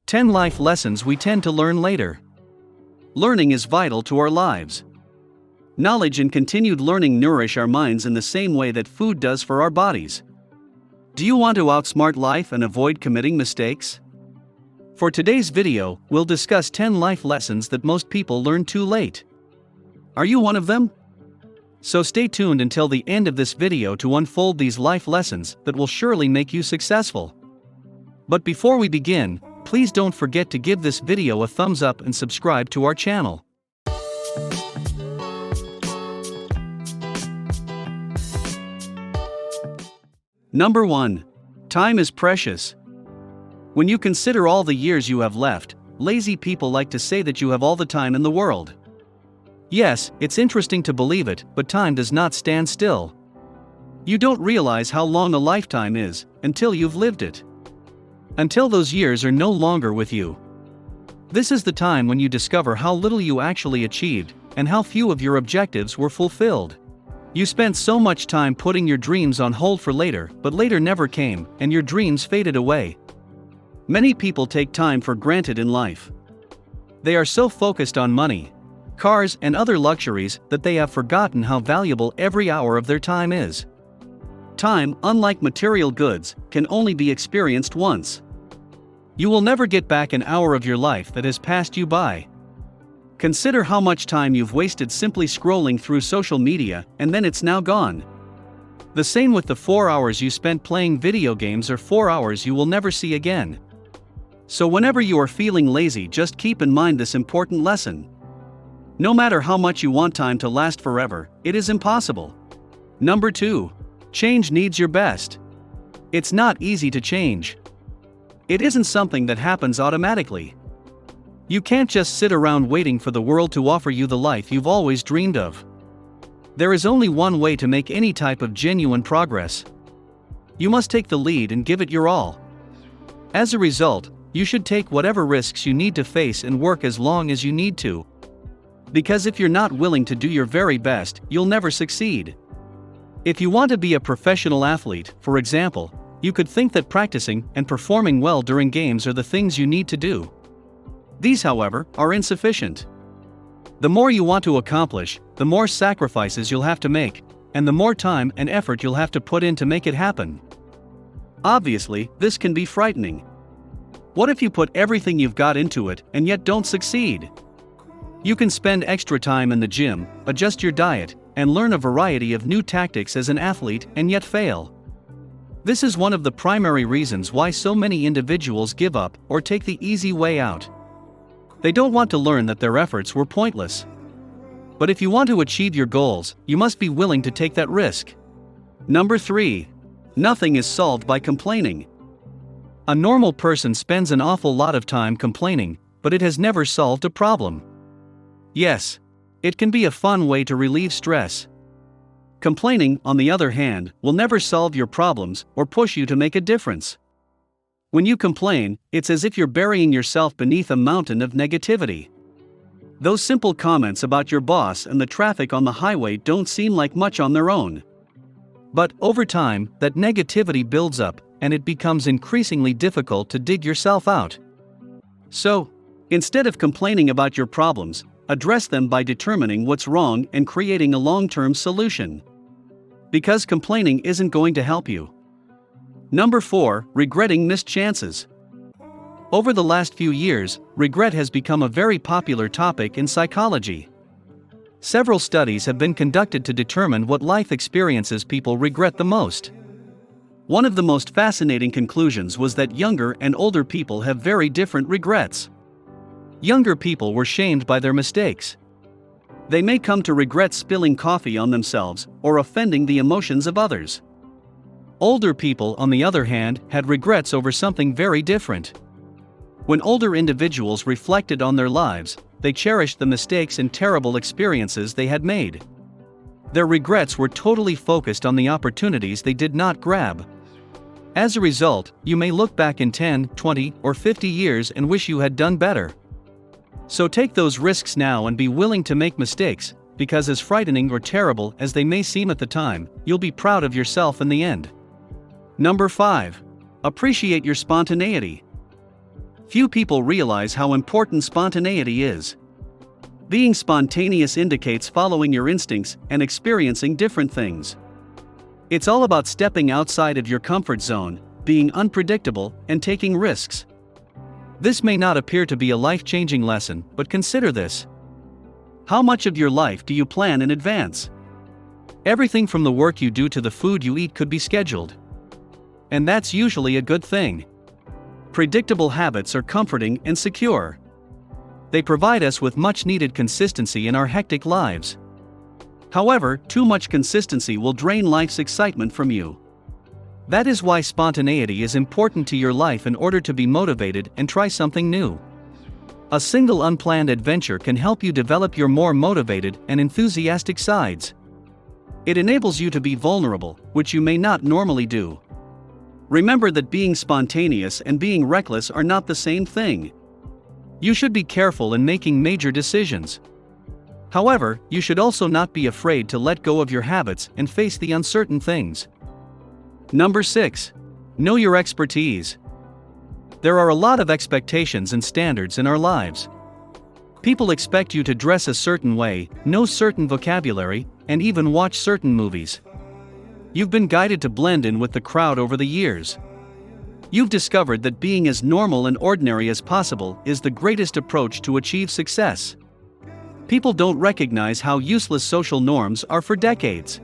10 life lessons we tend to learn later. Learning is vital to our lives. Knowledge and continued learning nourish our minds in the same way that food does for our bodies. Do you want to outsmart life and avoid committing mistakes? For today's video, we'll discuss 10 life lessons that most people learn too late. Are you one of them? So stay tuned until the end of this video to unfold these life lessons that will surely make you successful. But before we begin, please don't forget to give this video a thumbs up and subscribe to our channel. Number 1. Time is precious. When you consider all the years you have left, lazy people like to say that you have all the time in the world. Yes, it's interesting to believe it, but time does not stand still. You don't realize how long a lifetime is until you've lived it. Until those years are no longer with you. This is the time when you discover how little you actually achieved and how few of your objectives were fulfilled. You spent so much time putting your dreams on hold for later, but later never came, and your dreams faded away. Many people take time for granted in life. They are so focused on money, cars, and other luxuries that they have forgotten how valuable every hour of their time is. Time, unlike material goods, can only be experienced once. You will never get back an hour of your life that has passed you by. Consider how much time you've wasted simply scrolling through social media, and then it's now gone. The same with the 4 hours you spent playing video games or 4 hours you will never see again. So whenever you are feeling lazy, just keep in mind this important lesson. No matter how much you want time to last forever, it is impossible. Number 2. Change needs your best. It's not easy to change. It isn't something that happens automatically. You can't just sit around waiting for the world to offer you the life you've always dreamed of. There is only one way to make any type of genuine progress. You must take the lead and give it your all. As a result, you should take whatever risks you need to face and work as long as you need to. Because if you're not willing to do your very best, you'll never succeed. If you want to be a professional athlete, for example, you could think that practicing and performing well during games are the things you need to do. These, however, are insufficient. The more you want to accomplish, the more sacrifices you'll have to make, and the more time and effort you'll have to put in to make it happen. Obviously, this can be frightening. What if you put everything you've got into it and yet don't succeed? You can spend extra time in the gym, adjust your diet, and learn a variety of new tactics as an athlete and yet fail. This is one of the primary reasons why so many individuals give up or take the easy way out. They don't want to learn that their efforts were pointless. But if you want to achieve your goals, you must be willing to take that risk. Number 3. Nothing is solved by complaining. A normal person spends an awful lot of time complaining, but it has never solved a problem. Yes, it can be a fun way to relieve stress. Complaining, on the other hand, will never solve your problems or push you to make a difference. When you complain, it's as if you're burying yourself beneath a mountain of negativity. Those simple comments about your boss and the traffic on the highway don't seem like much on their own. But over time, that negativity builds up, and it becomes increasingly difficult to dig yourself out. So, instead of complaining about your problems, address them by determining what's wrong and creating a long-term solution. Because complaining isn't going to help you. Number 4. Regretting missed chances. Over the last few years, regret has become a very popular topic in psychology. Several studies have been conducted to determine what life experiences people regret the most. One of the most fascinating conclusions was that younger and older people have very different regrets. Younger people were shamed by their mistakes. They may come to regret spilling coffee on themselves or offending the emotions of others. Older people, on the other hand, had regrets over something very different. When older individuals reflected on their lives, they cherished the mistakes and terrible experiences they had made. Their regrets were totally focused on the opportunities they did not grab. As a result, you may look back in 10, 20, or 50 years and wish you had done better. So take those risks now and be willing to make mistakes, because as frightening or terrible as they may seem at the time, you'll be proud of yourself in the end. Number 5. Appreciate your spontaneity. Few people realize how important spontaneity is. Being spontaneous indicates following your instincts and experiencing different things. It's all about stepping outside of your comfort zone, being unpredictable, and taking risks. This may not appear to be a life-changing lesson, but consider this. How much of your life do you plan in advance? Everything from the work you do to the food you eat could be scheduled. And that's usually a good thing. Predictable habits are comforting and secure. They provide us with much-needed consistency in our hectic lives. However, too much consistency will drain life's excitement from you. That is why spontaneity is important to your life in order to be motivated and try something new. A single unplanned adventure can help you develop your more motivated and enthusiastic sides. It enables you to be vulnerable, which you may not normally do. Remember that being spontaneous and being reckless are not the same thing. You should be careful in making major decisions. However, you should also not be afraid to let go of your habits and face the uncertain things. Number 6. Know your expertise. There are a lot of expectations and standards in our lives. People expect you to dress a certain way, know certain vocabulary, and even watch certain movies. You've been guided to blend in with the crowd over the years. You've discovered that being as normal and ordinary as possible is the greatest approach to achieve success. People don't recognize how useless social norms are for decades.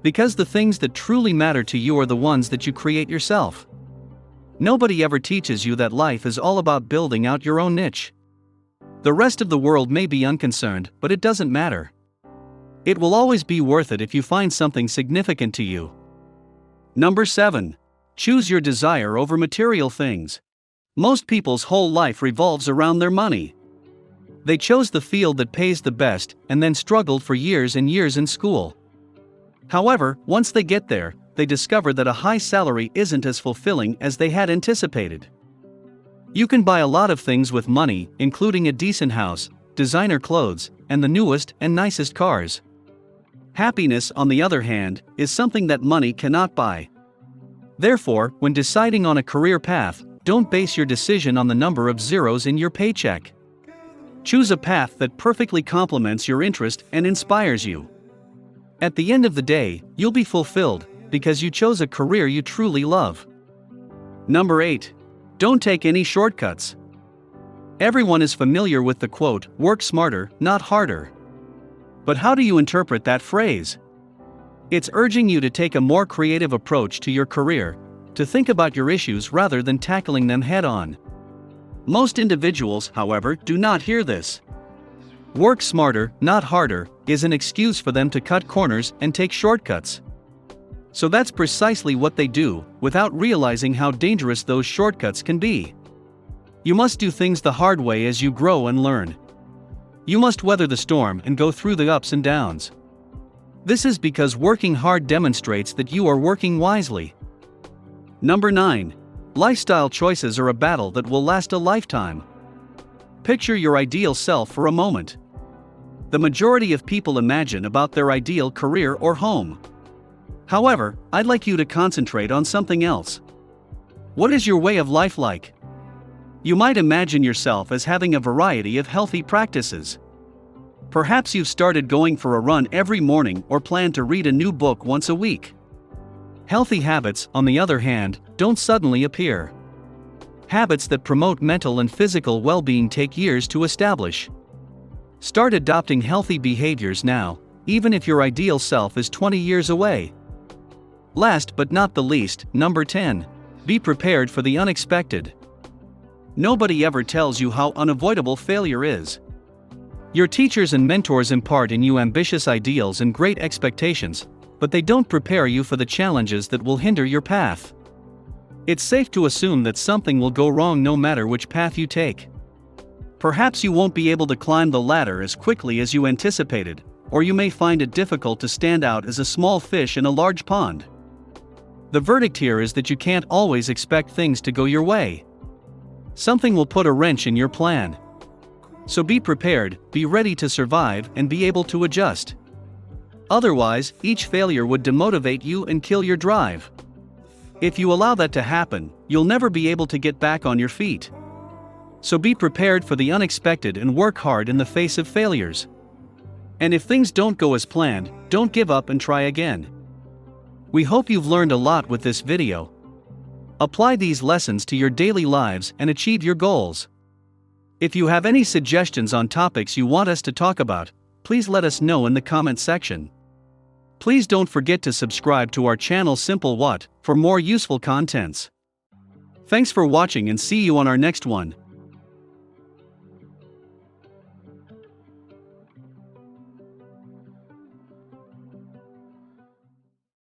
Because the things that truly matter to you are the ones that you create yourself. Nobody ever teaches you that life is all about building out your own niche. The rest of the world may be unconcerned, but it doesn't matter. It will always be worth it if you find something significant to you. Number 7. Choose your desire over material things. Most people's whole life revolves around their money. They chose the field that pays the best and then struggled for years and years in school. However, once they get there, they discover that a high salary isn't as fulfilling as they had anticipated. You can buy a lot of things with money, including a decent house, designer clothes, and the newest and nicest cars. Happiness, on the other hand, is something that money cannot buy. Therefore, when deciding on a career path, don't base your decision on the number of zeros in your paycheck. Choose a path that perfectly complements your interest and inspires you. At the end of the day, you'll be fulfilled, because you chose a career you truly love. Number 8. Don't take any shortcuts. Everyone is familiar with the quote, "Work smarter, not harder." But how do you interpret that phrase? It's urging you to take a more creative approach to your career, to think about your issues rather than tackling them head-on. Most individuals, however, do not hear this. Work smarter, not harder, is an excuse for them to cut corners and take shortcuts. So that's precisely what they do, without realizing how dangerous those shortcuts can be. You must do things the hard way as you grow and learn. You must weather the storm and go through the ups and downs. This is because working hard demonstrates that you are working wisely. Number 9. Lifestyle choices are a battle that will last a lifetime. Picture your ideal self for a moment. The majority of people imagine about their ideal career or home. However, I'd like you to concentrate on something else. What is your way of life like? You might imagine yourself as having a variety of healthy practices. Perhaps you've started going for a run every morning or plan to read a new book once a week. Healthy habits, on the other hand, don't suddenly appear. Habits that promote mental and physical well-being take years to establish. Start adopting healthy behaviors now, even if your ideal self is 20 years away. Last but not the least, number 10. Be prepared for the unexpected. Nobody ever tells you how unavoidable failure is. Your teachers and mentors impart in you ambitious ideals and great expectations, but they don't prepare you for the challenges that will hinder your path. It's safe to assume that something will go wrong no matter which path you take. Perhaps you won't be able to climb the ladder as quickly as you anticipated, or you may find it difficult to stand out as a small fish in a large pond. The verdict here is that you can't always expect things to go your way. Something will put a wrench in your plan. So be prepared, be ready to survive, and be able to adjust. Otherwise, each failure would demotivate you and kill your drive. If you allow that to happen, you'll never be able to get back on your feet. So be prepared for the unexpected and work hard in the face of failures. And if things don't go as planned, don't give up and try again. We hope you've learned a lot with this video. Apply these lessons to your daily lives and achieve your goals. If you have any suggestions on topics you want us to talk about, please let us know in the comment section. Please don't forget to subscribe to our channel Simple What for more useful contents. Thanks for watching and see you on our next one.